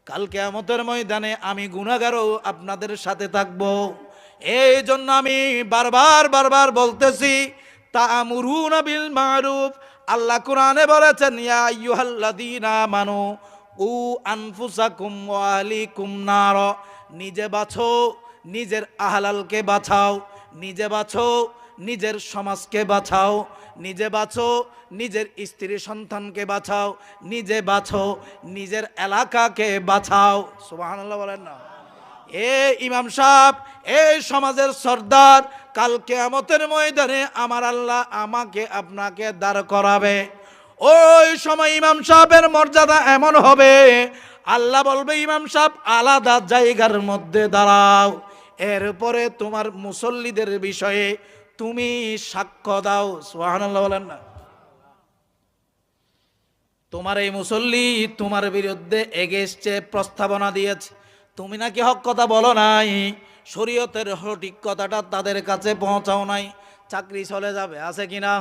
কাল কিয়ামতের ময়দানে আমি গুনাহগারও আপনাদের সাথে থাকব। এই জন্য আমি বারবার বলতেছি, তা'মুরুনা বিল মারুফ। আল্লাহ কোরআনে বলেছেন, ইয়া আইয়ুহাল্লাযীনা আমানু উ আনফুসাকুম ওয়া আহলিকুম নার। নিজে বাঁচো, নিজের আহলালকে বাঁচাও, নিজে বাঁচো, নিজের সমাজকে বাঁচাও, নিজে বাঁচো, নিজের স্ত্রী সন্তানকে বাঁচাও, নিজে বাঁচো, নিজের এলাকাকে বাঁচাও। সুবহানাল্লাহ বলেন না? এ ইমাম সাহেব, এই সমাজের সর্দার, কাল কিয়ামতের ময়দানে আমার আল্লাহ আমাকে আপনাকে দাঁড় করাবে। ওই সময় ইমাম সাহেবের মর্যাদা এমন হবে, আল্লাহ বলবে, ইমাম সাহেব আলাদা জায়গার মধ্যে দাঁড়াও, এরপরে তোমার মুসল্লিদের বিষয়ে তুমি সাক্ষ্য দাও। সুবহানাল্লাহ বলেন না? তোমার এই মুসল্লি তোমার বিরুদ্ধে এগেইনস্টে প্রস্তাবনা দিয়েছে, তুমি নাকি হক কথা বলো নাই, শরীয়তের সঠিক কথাটা তাদের কাছে পৌঁছাও নাই, চাকরি চলে যাবে, আছে কিনা?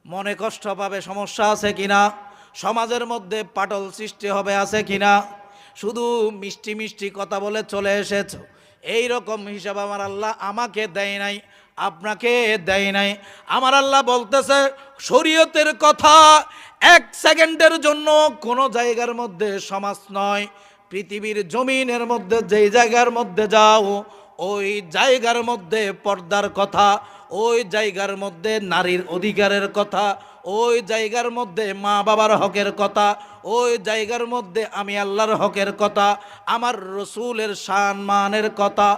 মনে কষ্ট পাবে, সমস্যা আছে কিনা? সমাজের মধ্যে পাটল সৃষ্টি হবে, আছে কিনা? শুধু মিষ্টি মিষ্টি কথা বলে চলে এসেছো, এই রকম হিসাব আমার আল্লাহ আমাকে দেয় নাই, আপনাকে দেয় নাই। আমার আল্লাহ বলতেছে, শরীয়তের কথা এক সেকেন্ডের জন্য কোনো জায়গার মধ্যে সমাজ নয়, পৃথিবীর জমিনের মধ্যে যেই জায়গার মধ্যে যাও, ওই জায়গার মধ্যে পর্দার কথা, ওই জায়গার মধ্যে নারীর অধিকারের কথা, ওই জায়গার মধ্যে মা বাবার হকের কথা, ওই জায়গার মধ্যে আমি আল্লাহর হকের কথা, আমার রসুলের সম্মানের কথা,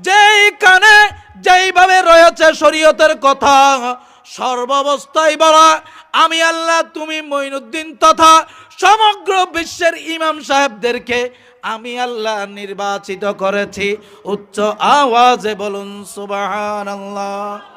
যেইখানে যেইভাবে রয়েছে শরীয়তের কথা, সর্বাবস্থায় বলা, আমি আল্লাহ, তুমি মঈনুদ্দিন তথা সমগ্র বিশ্বের ইমাম সাহেবদেরকে আমি আল্লাহ নির্বাচিত করেছি। উচ্চ আওয়াজে বলুন সুবহানাল্লাহ।